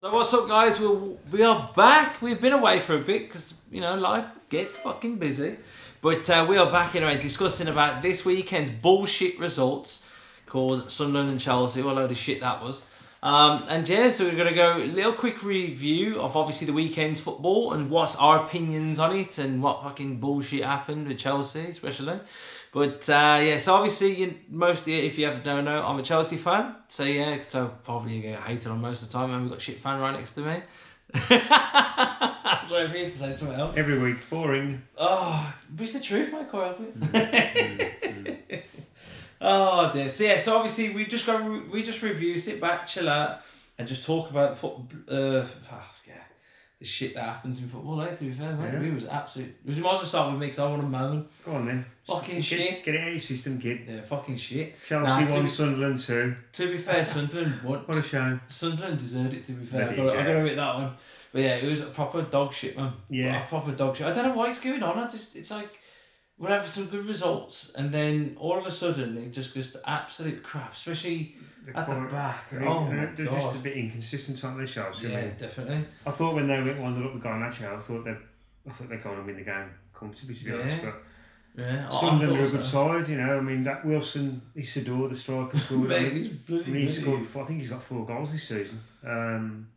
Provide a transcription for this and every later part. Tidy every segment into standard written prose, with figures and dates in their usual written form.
So what's up, guys? We are back. We've been away for a bit because life gets fucking busy, but we are back anyway, discussing about this weekend's bullshit results called Sunderland and Chelsea. What a load of shit that was. And yeah, so we're gonna go a little quick review of obviously the weekend's football and what's our opinions on it and what fucking bullshit happened with Chelsea, especially. But yeah, so obviously, mostly, if you don't know, I'm a Chelsea fan. So yeah, so probably you get hated on most of the time, and we've got a shit fan right next to me. Sorry for you to say something else. Every week, boring. Oh, but it's the truth, mate, Corey. Oh dear. So yeah, so obviously we just review, sit back, chill out, and just talk about the football. The shit that happens in football. To be fair, mate, we was absolute. We might as well start with me because I want to moan. Go on then. Fucking shit. Get it out of your system, kid. Yeah, fucking shit. Chelsea won, Sunderland too. To be fair, Sunderland won. What a shame. Sunderland deserved it. To be fair, I They got did, to admit that one. But yeah, it was a proper dog shit, man. Yeah. A proper dog shit. I don't know why it's going on. It's like we're having some good results, and then all of a sudden it just goes to absolute crap, especially at the back. They're God. just a bit inconsistent, aren't they, Chelsea? Yeah, definitely. I thought when they went 1-0 up with Garnacho, I thought they'd go on and win the game comfortably, to be honest. But yeah, Sunderland are a good side, I mean, that Wilson Isidore, the striker, scored. Mate, he's bloody scored. I think he's got 4 goals this season. And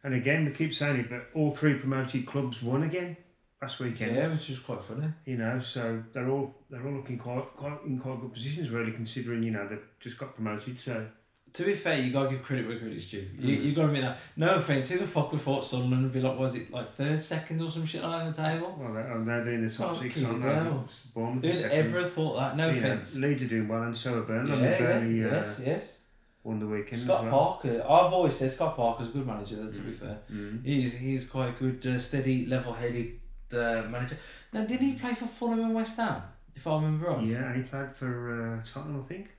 again, we keep saying it, but all 3 promoted clubs won again last weekend. Yeah, which is quite funny. So they're all looking quite good positions, really, considering they've just got promoted. So to be fair, you gotta give credit where credit's due. You gotta admit that. No offence, who the fuck would thought Sunderland would be like, was it like 3rd, 2nd or some shit like that on the table? well, they're in the top 6 on Bournemouth. Who'd ever thought that? No offence. Leeds are doing well, and so are Burnley. Burnley yes. Won the weekend. Scott as well. Parker. I've always said Scott Parker's a good manager. To be fair, he's quite a good, steady, level-headed manager. Now, didn't he play for Fulham and West Ham? If I remember right. Yeah, and he played for Tottenham, I think.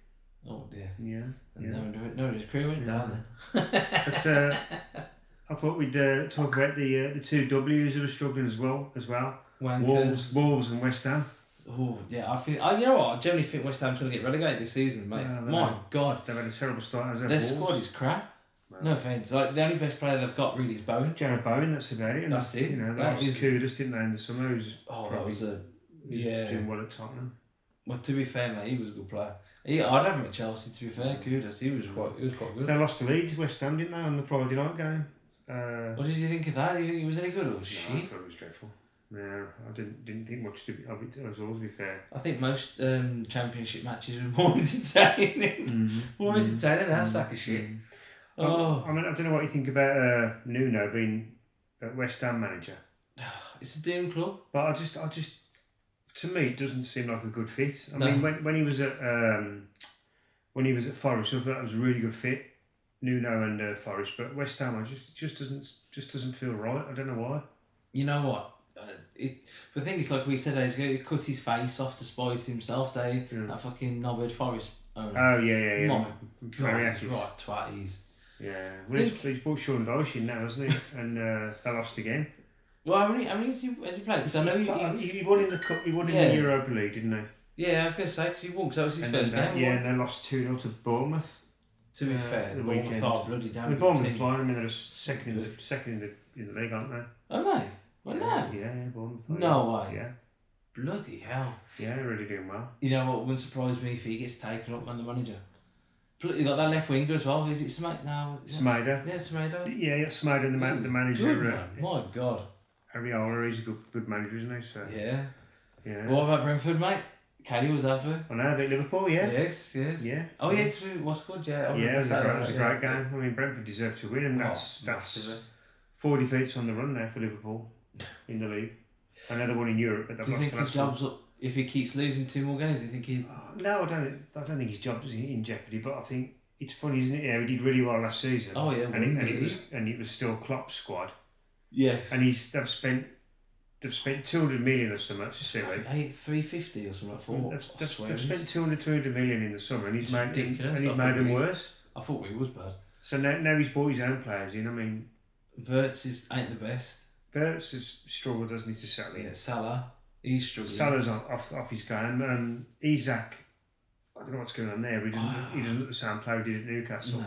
Oh dear. Yeah. No, his career went down then. But I thought we'd talk about the 2 W's who were struggling as well. Wolves and West Ham. Oh yeah, I you know what? I generally think West Ham's going to get relegated this season, mate. My God, they've had a terrible start as their squad is crap. Well, no offence. Like the only best player they've got really is Bowen. Jared Bowen. That's about it. And that's it. That was Kudus, didn't they, in the summer? That was doing well at Tottenham. Well, to be fair, mate, he was a good player. I'd have him at Chelsea. To be fair, Kudus, he was quite good. So they lost to Leeds, West Ham, didn't they, on the Friday night game? What did you think of that? He was any good or shit? I thought it was dreadful. No, I didn't think much of it at all, to be fair. I think most championship matches were more entertaining. More entertaining than that sack of shit. Oh. I mean, I don't know what you think about Nuno being West Ham manager. It's a doom club. But I just, to me, it doesn't seem like a good fit. I mean, when he was at Forest, I thought that was a really good fit, Nuno and Forest. But West Ham, just doesn't feel right. I don't know why. You know what? The thing is, like we said days ago, he cut his face off to spite himself. That fucking knobhead Forest owner. Oh yeah. My God, he's right twat. Yeah, well, he's brought Sean Dyche in now, hasn't he? And they lost again. Well, how many has he played? Because I know he won in the cup. He won in the Europa League, didn't he? Yeah, I was going to say because he won because that was his first game. Yeah, and they lost 2-0 to Bournemouth. To be fair, the Bournemouth are bloody damn. Bournemouth flying. I mean, they're second in the league, aren't they? Are they? Well, no. Yeah, Bournemouth. No way. Yeah. Bloody hell. Yeah, they're really doing well. You know what wouldn't surprise me if he gets taken up, man, the manager. You got that left winger as well. Is it Smaida? Smaida. Yeah, Smaida. Yeah, Smaida, the manager. Good, man. My God. Ariola, he's a good manager, isn't he? So. Yeah. Yeah. What about Brentford, mate? Caddy was that for? I know, about Liverpool, yeah. Yes. Yeah. Oh yeah, because it was good, yeah. Yeah, it was a great game. I mean, Brentford deserved to win, and that's 4 defeats on the run there for Liverpool in the league. Another one in Europe, but do you think his job's up if he keeps losing 2 more games? Do you think he? No, I don't think his job's in jeopardy. But I think it's funny, isn't it? Yeah, he did really well last season. Oh yeah, and it was still Klopp's squad. Yes. And they've spent 200 million or something. That's just silly. 350 or something. They've spent 300 million in the summer, and he's made them worse. I thought we was bad. So now he's brought his own players in. I mean, Wirtz ain't the best. Wirtz has struggled, doesn't he, to settle in? Yeah, Salah, he's struggling. Salah's off his game. Isak, I don't know what's going on there. He doesn't look the same player he did at Newcastle. Nah.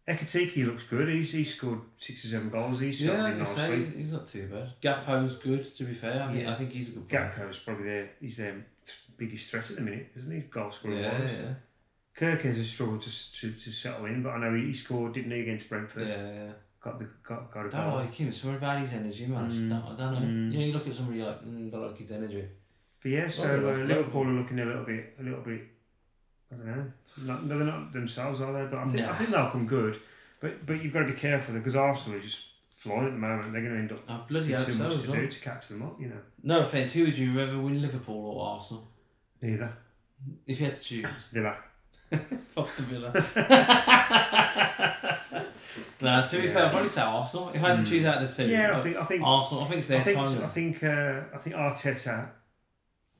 Ekatike looks good. He's scored 6 or 7 goals. He's settled in nicely. He's not too bad. Gakpo's good, to be fair. I think he's a good player. Gakpo's probably he's their biggest threat at the minute, isn't he? Goal scorer wise. Yeah. Kirkens has struggled to settle in, but I know he scored, didn't he, against Brentford? Yeah. Got a Don't goal. like him. It's something about his energy, man. I don't know. You know, you look at somebody you're like, don't like his energy. But yeah, so Liverpool are looking a little bit. I don't know. They're not themselves, are they? But I think they'll come good. But you've got to be careful because Arsenal are just flying at the moment. They're going to end up bloody with hope too so much as to well. do to catch them up. You know. No offence. Who would you rather win, Liverpool or Arsenal? Neither. If you had to choose. Villa. Fuck the Villa. No, to be fair, I'd probably say Arsenal. If I had to choose out of the two, I think Arsenal. I think it's their time. I think Arteta.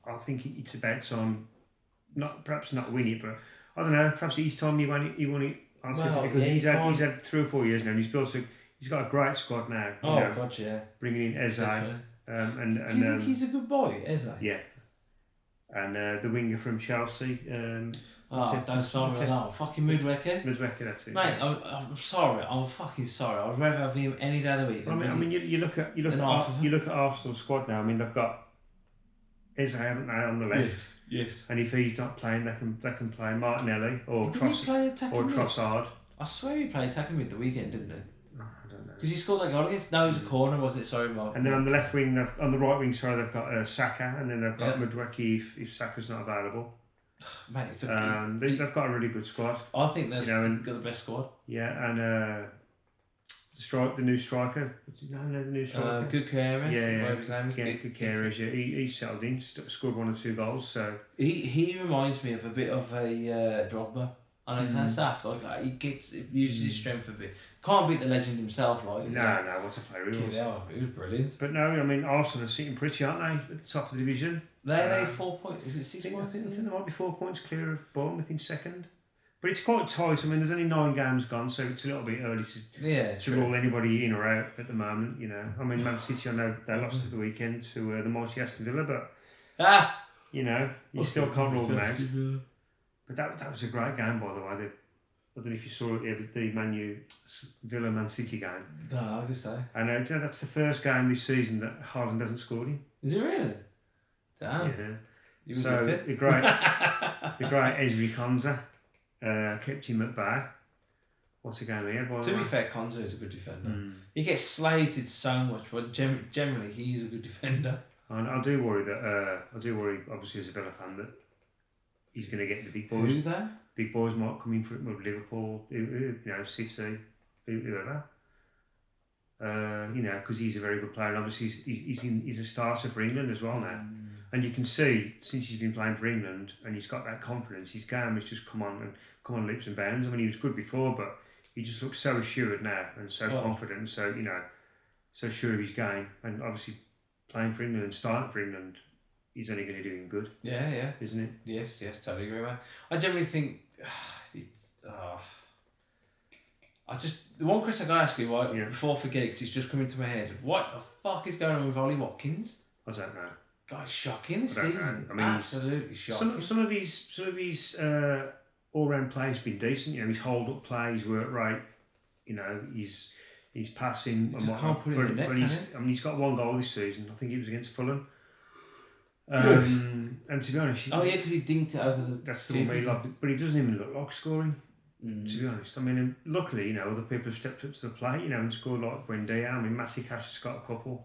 I think it's about time. Perhaps not win it, but I don't know. Perhaps each time he won it, Arteta, because he's had 3 or 4 years now. And he's got a great squad now. God, yeah. Bringing in Eze. Do you think he's a good boy, Eze? Yeah. And the winger from Chelsea. Don't start with that. Oh, fucking Mudweke. Mudweke, that's it. Mate, I'm sorry. I'm fucking sorry. I'd rather have him any day of the week. I mean, you look at Arsenal's squad now. I mean, they've got Eze, haven't they, on the left? Yes. And if he's not playing, they can play Martinelli or Trossard. I swear he played attacking mid the weekend, didn't he? Oh, I don't know. Because he scored that goal against. No, it was a corner, wasn't it? Sorry, Mark. And then on the left wing, on the right wing, they've got Saka, and then they've got Mudweke if Saka's not available. Mate, it's they've got a really good squad. I think they've got the best squad. Yeah, and the new striker. What's his name? The new striker. Gutierrez. Yeah. His name is. Gutierrez. Yeah, he settled in, scored 1 or 2 goals. So he reminds me of a bit of a Drogba. I know it sounds daft. Like he uses his strength a bit. Can't beat the legend himself, like. No, what a player he was. He was brilliant. But no, I mean Arsenal are sitting pretty, aren't they, at the top of the division? They 4 points. Is it 6 points? I think there might be 4 points clear of Bournemouth in second. But it's quite tight. I mean, there's only 9 games gone, so it's a little bit early to rule anybody in or out at the moment. You know, I mean, Man City, I know they lost at the weekend to the mighty Aston Villa, but you know, you still can't rule them out. But that was a great game, by the way. I don't know if you saw it, the Villa Man City game. No, I guess so. And that's the first game this season that Haaland hasn't scored in. Is it really? Damn. Yeah. So the great Ezri Konsa kept him at bay. What's the game here? To be fair, Konsa is a good defender. He gets slated so much, but generally he is a good defender. And I do worry, obviously, as a Villa fan, that he's going to get the big boys. Who though? Big boys might come in for with Liverpool, City, whoever. Because he's a very good player. And obviously, he's a starter for England as well now. And you can see since he's been playing for England and he's got that confidence, his game has just come on leaps and bounds. I mean, he was good before, but he just looks so assured now and so confident. So so sure of his game, and obviously playing for England and starting for England, he's only going to do him good. Yeah. Isn't it? Yes, totally agree, man. I generally think the one question I got to ask you before I forget it, because it's just coming to my head. What the fuck is going on with Ollie Watkins? I don't know. God, shocking this season. I mean, absolutely shocking. Some of his all-round play has been decent. You know, his hold-up play, his work rate. You know, his passing. Can't put it in the net, can he? I mean, he's got 1 goal this season. I think it was against Fulham. And to be honest, because he dinked it over the. That's the one where he loved it, but he doesn't even look like scoring. To be honest, I mean, luckily, other people have stepped up to the plate, and scored like Buendia. I mean, Matty Cash has got a couple.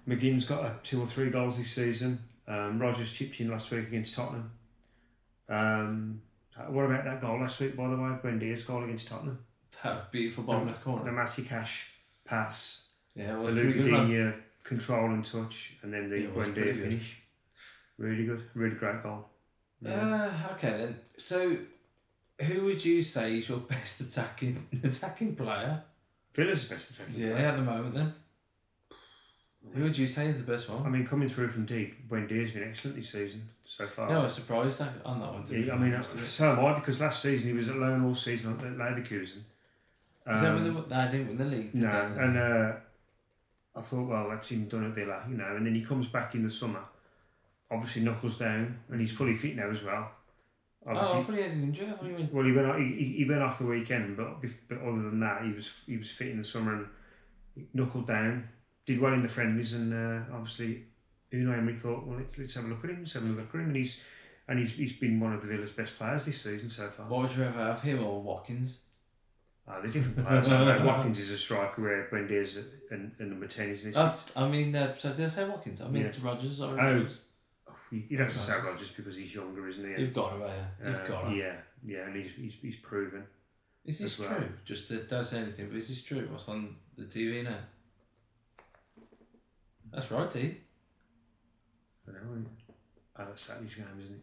McGinn's got 2 or 3 goals this season. Rogers chipped in last week against Tottenham. What about that goal last week, by the way? Buendia's goal against Tottenham. That was beautiful bottom left corner. The Matty Cash pass. Yeah, it the was Luca pretty good. Digne control and touch, and then the Buendia finish. Really good, really great goal. Okay then. So, who would you say is your best attacking player? Villa's the best attacking player. Yeah, at the moment then. Who would you say is the best one? I mean, coming through from deep, Buendia's been excellent this season so far. I was surprised on that one. Yeah, I mean, so am I, because last season he was at loan all season at Leverkusen. Is that when they didn't win the league? No, and I thought, well, that's him done at Villa, and then he comes back in the summer, obviously knuckles down, and he's fully fit now as well. I thought he had an injury. I thought he went... Well, he went off the weekend, but other than that, he was fit in the summer and knuckled down. Did well in the friendlies, and obviously Unai Emery thought, well, let's have a look at him. Let's have a look at him, and he's been one of the Villa's best players this season so far. What would you rather have, him or Watkins? They're different players. Watkins is a striker, where Buendia's and number 10, isn't it? So did I say Watkins? I mean to Rodgers or Rodgers? You'd have to say Rodgers because he's younger, isn't he? You've got to, You've got to. Yeah, and he's proven. Is this true? Just don't say anything, but is this true? What's on the TV now? That's right, T. I know. That's Saturday's game, isn't it?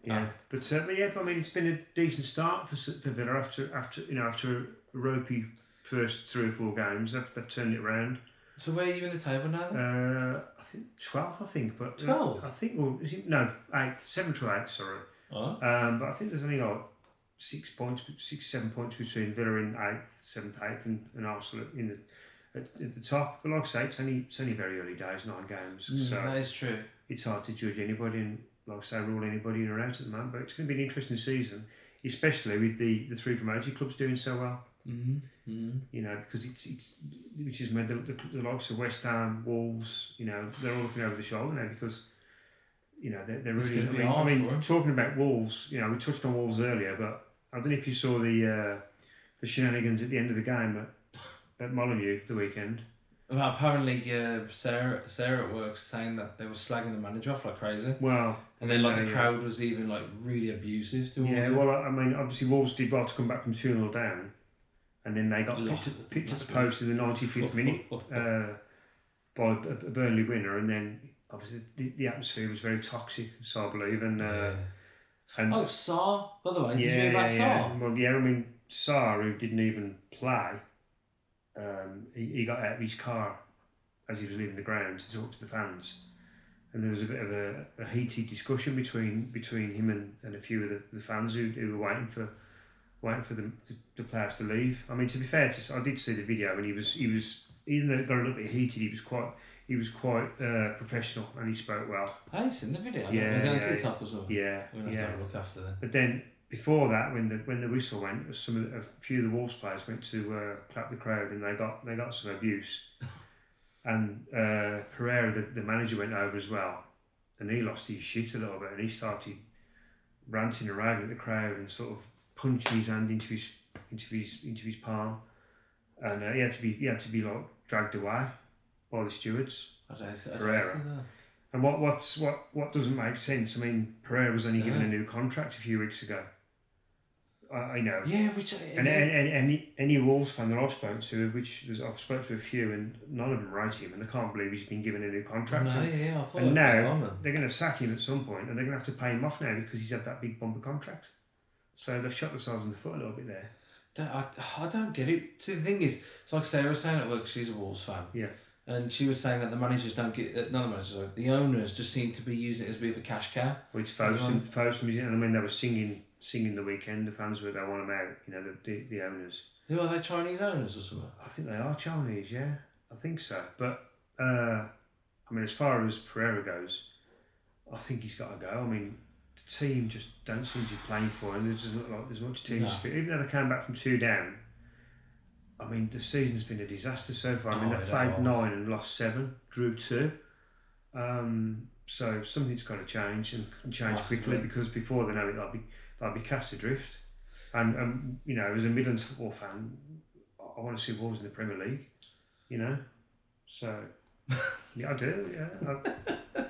Yeah, but I mean, it's been a decent start for Villa after a ropey first 3 or 4 games. They've turned it around. So where are you in the table now? I think 12th. I think, but 12th. I think, or is it 8th, 7th to 8th? Sorry. Oh. But I think there's only like 7 points between Villa in 8th, 7th, 8th, and Arsenal at the top. But like I say, it's only very early days, 9 games. So that is true. It's hard to judge anybody and, like I say, rule anybody in or out at the moment. But it's going to be an interesting season, especially with the 3 promoted clubs doing so well. Mm-hmm. Mm-hmm. You know, because it's which has made the likes of West Ham, Wolves, you know, they're all looking over the shoulder now because, you know, they're really. I mean, talking about Wolves, you know, we touched on Wolves earlier, but I don't know if you saw the shenanigans at the end of the game at Molineux the weekend. Well, apparently, Sarah at work saying that they were slagging the manager off like crazy. Well, and then the crowd was even like really abusive towards him. Well, I mean, obviously Wolves did well to come back from 2-0 down, and then they got picked at the post in the 95th minute by a Burnley winner, and then obviously the atmosphere was very toxic, so I believe, and Sarr, by the way, did you hear about Sarr? Well, I mean, Sarr, who didn't even play. He got out of his car as he was leaving the ground to talk to the fans, and there was a bit of a heated discussion between him and a few of the fans who were waiting for the players to leave. I mean, to be fair, I did see the video, and he was even though it got a little bit heated, he was quite professional, and he spoke well. I ain't seen the video. Yeah, was it on TikTok or something? Yeah, we're gonna have to look after then. But then, before that, when the whistle went, a few of the Wolves players went to clap the crowd, and they got some abuse. And Pereira, the manager, went over as well, and he lost his shit a little bit, and he started ranting and raving at the crowd and sort of punching his hand into his palm, and he had to be like dragged away by the stewards. Pereira. And what doesn't make sense? I mean, Pereira was only given a new contract a few weeks ago. I know. Yeah, and any Wolves fan that I've spoken to, I've spoken to a few, and none of them rate him, and they can't believe he's been given a new contract. No, I thought. And now they're going to sack him at some point, and they're going to have to pay him off now because he's had that big bumper contract. So they've shot themselves in the foot a little bit there. I don't get it. See, the thing is, it's like Sarah was saying at work, she's a Wolves fan. Yeah. And she was saying that the managers don't get, none of the managers, the owners just seem to be using it as a bit of a cash cow. Well, it's Fosun, and I mean, they were singing the weekend, the fans were, they want them out, you know, the owners. Who are they, Chinese owners or something? I think they are Chinese, yeah. I think so. But, I mean, as far as Pereira goes, I think he's got to go. I mean, the team just don't seem to be playing for him. There's not like there's much team spirit. Even though they came back from 2 down, I mean, the season's been a disaster so far. I mean, they've played 9 and lost 7, drew 2. So something's got to change and change quickly, because before they know it, they'll be cast adrift. And you know, as a Midlands football fan, I want to see Wolves in the Premier League. You know, so yeah, I do. Yeah,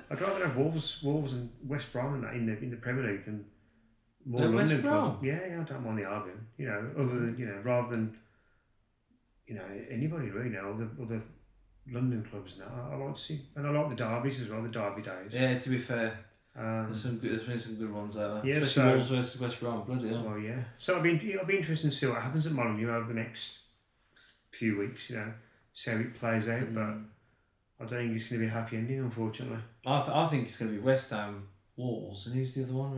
I'd rather have Wolves and West Brom and that in the Premier League than more London club. Yeah, I don't mind the argument. You know, other than rather than anybody really now, other London clubs now. I like to see, and I like the derbies as well, the derby days. Yeah, to be fair, there's been some good ones there. Yeah, especially Wolves versus West Brom, bloody hell. Well, yeah. So it'll be interesting to see what happens at Molineux over the next few weeks. You know, see how it plays out. But I don't think it's going to be a happy ending, unfortunately. I think it's going to be West Ham, Wolves, and who's the other one?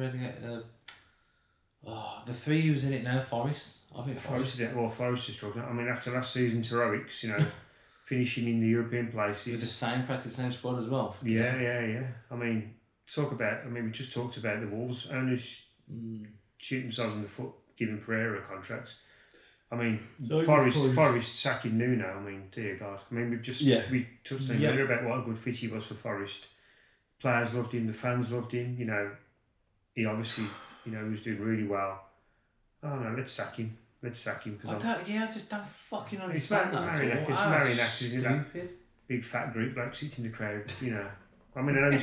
The 3 who's in it now, Forest. I think Forest. Forest is struggling. I mean, after last season's heroics, you know, finishing in the European places. With the practically same squad as well. Yeah. I mean, we just talked about the Wolves owners shoot themselves in the foot giving Pereira contracts. I mean, So Forest sacking Nuno. I mean, dear God. I mean, we touched on earlier about what a good fit he was for Forest. Players loved him. The fans loved him. You know, he obviously, he was doing really well. Oh no, let's sack him. Let's sack him. I just don't fucking understand that. It's Marinac, isn't it? Big fat group like sits in the crowd. You know, I mean, I know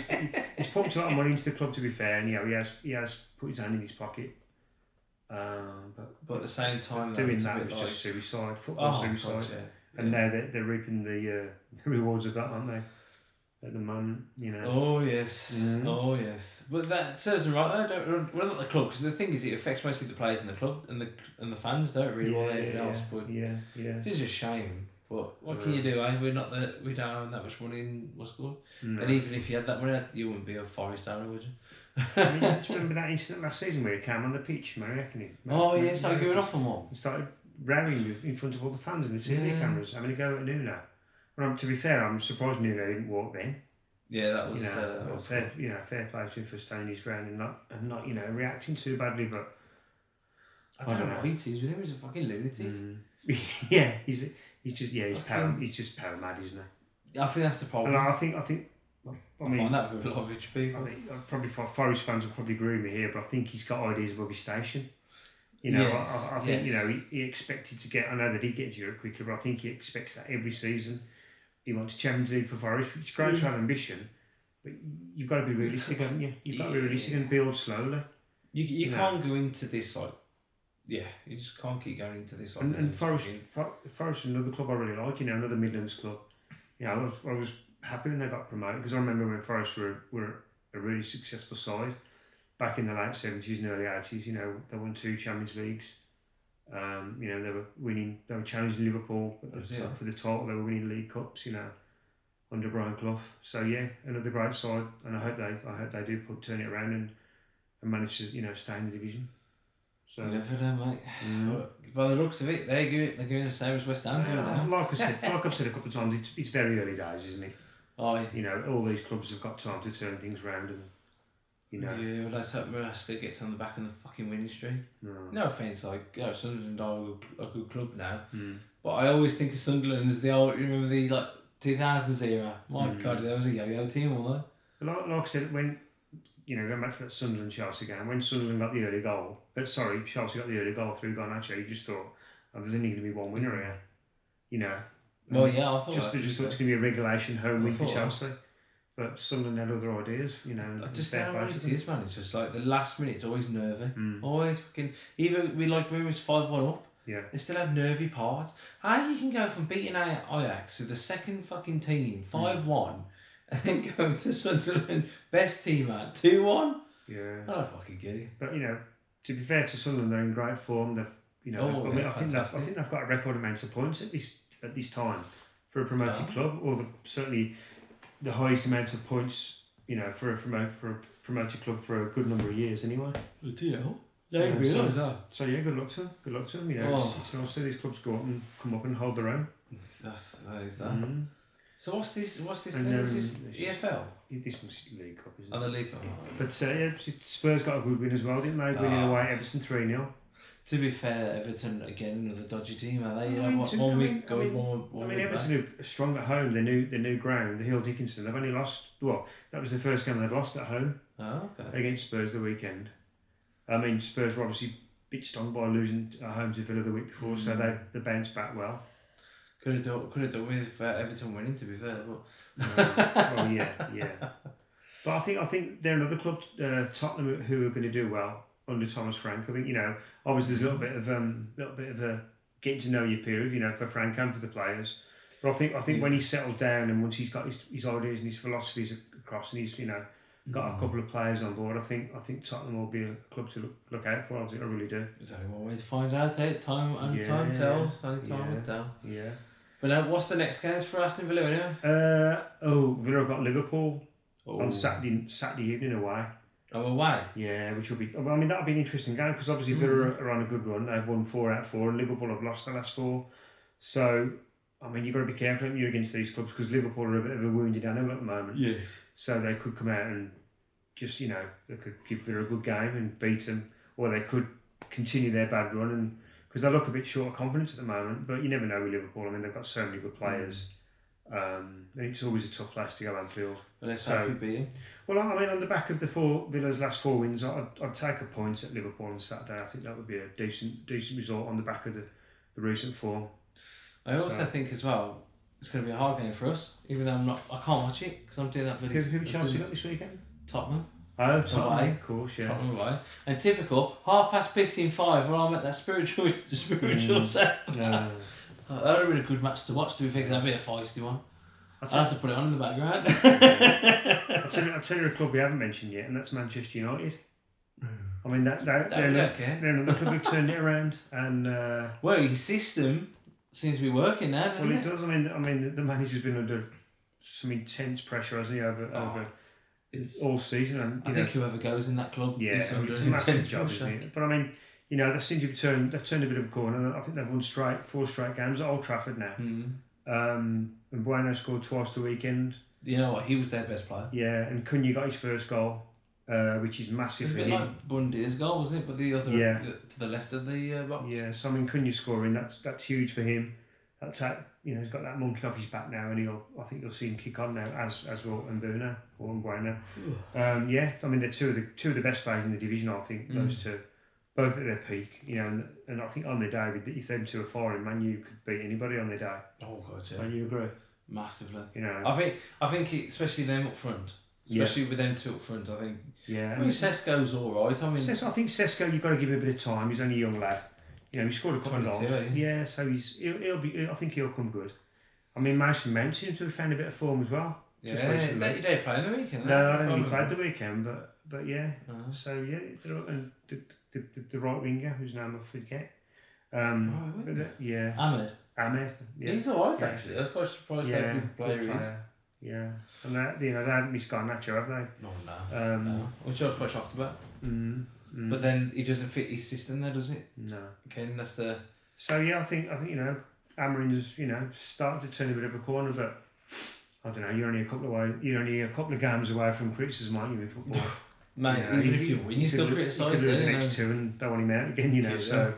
he's pumped a lot of money into the club. To be fair, and he has put his hand in his pocket. But at the same time, doing that was just suicide, football suicide. God, and now they're reaping the rewards of that, aren't they? At the moment, you know. Oh yes, oh yes. But that serves them right though. We're not the club, because the thing is, it affects mostly the players in the club, and the fans don't really want anything else. But it is a shame. But what can you do? We don't have that much money in what's good. No. And even if you had that money, you wouldn't be a Forest owner, would you? I mean, do you remember that incident last season where he came on the pitch, started going off on one. He started rowing in front of all the fans and the TV cameras, having a go at Nuno. Well, to be fair, I'm surprised Nuno didn't walk then. Yeah, that was fair. Cool. Fair play to him for staying his ground and not reacting too badly. But I don't know what he is with him. He's a fucking lunatic. Yeah, he's just power mad, isn't he? I think that's the problem. And I think. I find that with a lot of rich people. Probably Forest fans will probably agree with me here, but I think he's got ideas above his station. You know, I think he expected to get. I know that he gets Europe quickly, but I think he expects that every season. He wants Champions League for Forest, which is great to have ambition, but you've got to be realistic, haven't you? You've got to be realistic and build slowly. You can't go into this you just can't keep going into this. And Forest is another club I really like. Another Midlands club. I was happy when they got promoted, because I remember when Forest were a really successful side back in the late 70s and early 80s. They won 2 Champions Leagues. They were winning. They were challenging Liverpool for the title. They were winning League Cups. Under Brian Clough. So another great side, and I hope they do turn it around and manage to stay in the division. So you never know, mate. By the looks of it, they're going the same as West Ham going now. Like I've said a couple of times, it's very early days, isn't it? All these clubs have got time to turn things around and. Yeah, well, let's hope Maraska gets on the back of the fucking winning streak. No offence, Sunderland are a good club now, but I always think of Sunderland as the old. You remember the 2000s era? My God, there was a yo-yo team, wasn't there? Like I said, when going back to that Sunderland Chelsea game, when Sunderland got the early goal, Chelsea got the early goal through Garnacho, you just thought, there's only going to be one winner here. Well, I thought just thought it's going to be a regulation home win for Chelsea. But Sunderland had other ideas, I just don't know what it is, man. It's just the last minute's always nervy. Always fucking. Even when it was 5-1 up, they still have nervy parts. How you can go from beating Ajax, with the second fucking team, 5-1, and then go to Sunderland, best team at 2-1? Yeah. I don't fucking get it. But, to be fair to Sunderland, they're in great form. They've, I think they've got a record amount of points at this time for a promoted club, or certainly the highest amount of points, for a promoted club for a good number of years anyway. Realise that. So good luck to them. Good luck to them. It's also these clubs go up and come up and hold their own. That is that. So what's this? Is this EFL? This was League Cup, isn't it? Oh, the League Cup. But Spurs got a good win as well, didn't they? Winning away Everton 3-0. To be fair, Everton again another dodgy team. Are they? One week good, one week Everton are strong at home. Their new ground, the Hill Dickinson. They've only lost. Well, that was the first game they've lost at home. Oh, okay. Against Spurs the weekend. Spurs were obviously a bit stung by losing at home to Villa the week before, so they bounced back well. Could have done with Everton winning, to be fair, but. Well, yeah. But I think they're another club, Tottenham, who are going to do well under Thomas Frank. I think obviously there's a little bit of a getting to know you period, for Frank and for the players. But I think when he settles down and once he's got his ideas and his philosophies across, and he's got a couple of players on board, I think Tottenham will be a club to look out for. I really do. There's only one way to find out. Time tells. Only time will tell. Yeah. But what's the next games for Aston Villa anyway? Villa got Liverpool on Saturday evening away. Oh, away? Yeah, which will be. I mean, that'll be an interesting game because obviously Villa are on a good run. They've won 4 out of 4, and Liverpool have lost the last 4. So, I mean, you've got to be careful against these clubs because Liverpool are a bit of a wounded animal at the moment. Yes. So they could come out and just they could give Villa a good game and beat them, or they could continue their bad run, and because they look a bit short of confidence at the moment. But you never know with Liverpool. I mean, they've got so many good players. And it's always a tough place to go Anfield. Well, let's hope we beat him. Well, I mean, on the back of Villa's last 4 wins, I'd take a point at Liverpool on Saturday. I think that would be a decent result on the back of the recent form. I also think as well, it's going to be a hard game for us, even though I can't watch it because I'm doing that bloody... Who Chelsea got this weekend? Tottenham. Oh, Tottenham, away. Of course, yeah. Tottenham away. And typical, 5:30 where I'm at that spiritual set. That would have been a good match to watch, to be fair, that'd be a feisty one. I'd have to put it on in the background. I'll tell you a club we haven't mentioned yet, and that's Manchester United. I mean, they're another club who've turned it around. And well, his system seems to be working now, doesn't it? Well, it does. I mean, the manager's been under some intense pressure, hasn't he, over all season. And I think whoever goes in that club is under it's a massive intense job, pressure. isn't it? But I mean, they seem to have turned a bit of a corner. I think they've won 4 straight games at Old Trafford now. And Bueno scored twice the weekend. You know what? He was their best player. Yeah, and Cunha got his first goal, which is massive for him. It was a bit like Bundy's goal, wasn't it? But the other to the left of the box. Yeah, so I mean, Cunha scoring, that's huge for him. He's got that monkey off his back now, and I think you'll see him kick on now, as will Mbuna or Mbwana. I mean, they're two of the best players in the division. I think those two, both at their peak. And I think on their day, if them two are firing, Man U could beat anybody on their day. Oh God, yeah. Man, you agree? Massively. I think especially them up front. Especially with them two up front, I think. Yeah. I mean, Sesko's all right. I think Sesko, you've got to give him a bit of time. He's only a young lad. He scored a couple of goals. Yeah, so I think he'll come good. I mean, Mason Mount seems to have found a bit of form as well. Yeah, they play the weekend. No, I don't think he played the weekend, but yeah. So yeah, and the right winger whose name I forget. Ahmed. Yeah. He's alright actually. I was quite surprised how good player he is. Yeah, and they haven't missed Garnacho, have they? No. Which I was quite shocked about. But then he doesn't fit his system there, does it? No. Okay, and that's the. So yeah, I think Amarin's starting to turn a bit of a corner, but I don't know. You're only a couple of games away from criticism, aren't you, in football? Mate, even if you win, you still criticise. You could lose the next 2 and don't want him out again, So,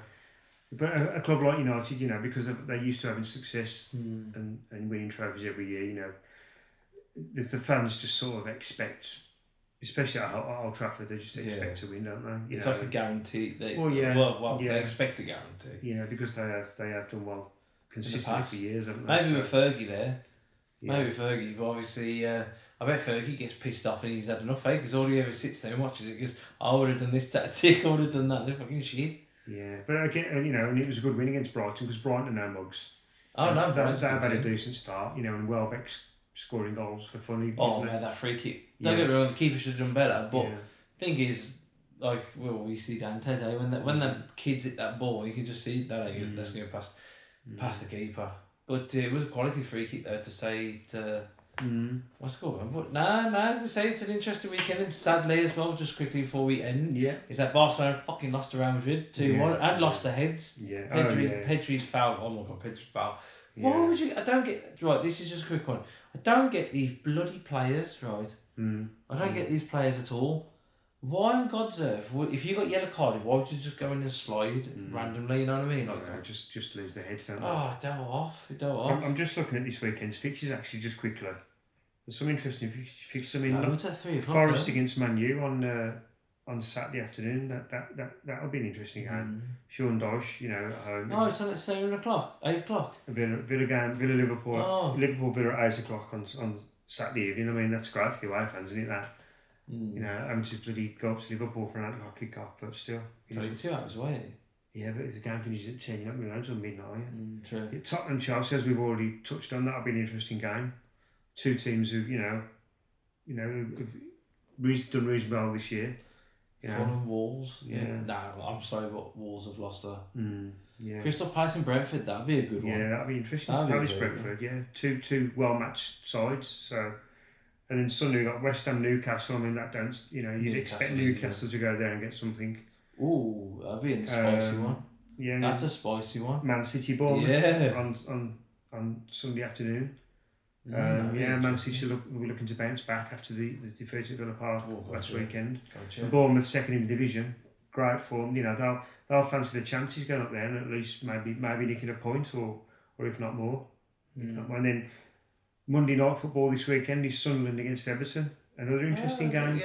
but a club like United, because they're used to having success and winning trophies every year, the fans just sort of expect, especially at Old Trafford, they just expect to win, don't they? It's like a guarantee. They expect a guarantee. Because they have done well consistently for years, haven't they? Maybe with Fergie there. Yeah. Maybe Fergie, but obviously, I bet Fergie gets pissed off and he's had enough, because all he ever sits there and watches it because I would have done this tactic, I would have done that, they're fucking shit. Yeah, but again, and it was a good win against Brighton because Brighton are no mugs. Oh no, they've had a decent start, and Welbeck's scoring goals for fun. Oh man, that free kick. Don't get me wrong, the keeper should have done better, but thing is, we see Dante today, when the kids hit that ball, you can just see that that's going to pass the keeper. But it was a quality free kick though to say what's going on. But no, to say it's an interesting weekend. And sadly as well, just quickly before we end, is that Barcelona fucking lost to Real Madrid 2-1 and lost the heads. Yeah. Pedri's foul. Oh my God, Pedri's foul. Yeah. Why would you? I don't get. Right, this is just a quick one. I don't get these bloody players. Right. I don't get these players at all. Why on God's earth? If you got yellow carded, why would you just go in and slide randomly? You know what I mean? Just lose their heads, don't they? Oh, dough off. I'm just looking at this weekend's fixtures actually just quickly. There's some interesting fixtures. I mean, Forest against Man U on Saturday afternoon. That'll be an interesting game. Sean Dyche, at home. Oh, it's on at 7 o'clock, 8 o'clock. Villa game, Villa Liverpool. Oh. Liverpool Villa at 8 o'clock on Saturday evening. I mean, that's great for the away fans, isn't it? That. Having to bloody go up to Liverpool for an 8 o'clock kick off, but still. It's only 2 hours away. Yeah, but if the game finishes at 10, you're not going to until midnight, are you? True. Yeah, Tottenham Chelsea, as we've already touched on, that'll be an interesting game. Two teams who've done reasonably well this year. Fulham, Wolves. Yeah. No, I'm sorry, but Wolves have lost there. Crystal Palace and Brentford, that'd be a good one. Yeah, that'd be interesting. Palace Brentford, yeah. Two well matched sides. So, and then Sunday we've got West Ham Newcastle. I mean, that don't you'd expect Newcastle to go there and get something. Ooh, that'd be a spicy one. Yeah, that's a spicy one. Man City Bournemouth on Sunday afternoon. Man City were looking to bounce back after the defeat at Villa Park last weekend. Gotcha. And Bournemouth second in the division, great form. You know, they'll fancy the chances going up there and at least maybe nicking a point or if not more. And then Monday night football this weekend is Sunderland against Everton. Another interesting game.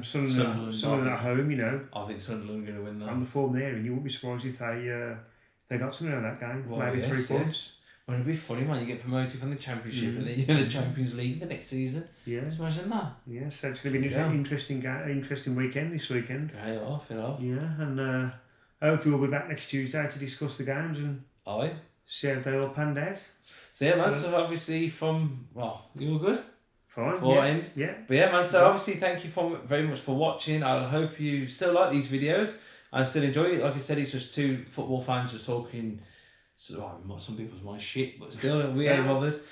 Sunderland at home, you know. I think Sunderland are going to win that. On the form there, and you wouldn't be surprised if they got something out of that game. Well, maybe 3 points. Yes. Well, it'd be funny, man. You get promoted from the Championship and then you're in the Champions League the next season. Yeah. Just imagine that. Yeah, so it's going to be an interesting weekend this weekend. Right off. Yeah, and hopefully we'll be back next Tuesday to discuss the games and see how they all panned out. So yeah, man. So obviously you all good? Fine. End. Yeah. But yeah, man. So obviously, thank you very much for watching. I hope you still like these videos and still enjoy it. Like I said, it's just two football fans just talking. So some people's mind shit, but still we ain't bothered.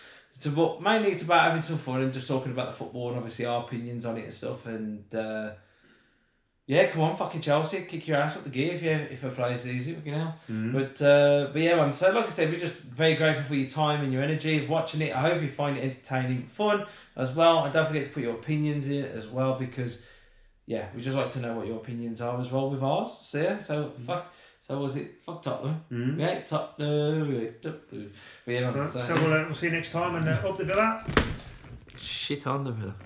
But mainly it's about having some fun and just talking about the football and obviously our opinions on it and stuff. And come on, fucking Chelsea, kick your ass up the gear if a player's easy, you know. But yeah, man. So like I said, we're just very grateful for your time and your energy of watching it. I hope you find it entertaining, fun as well, and don't forget to put your opinions in as well because we just like to know what your opinions are as well with ours. So yeah, So was it fuck Tottenham? Yeah, Tottenham. But yeah, man, so we'll see you next time and up the Villa. Shit on the Villa.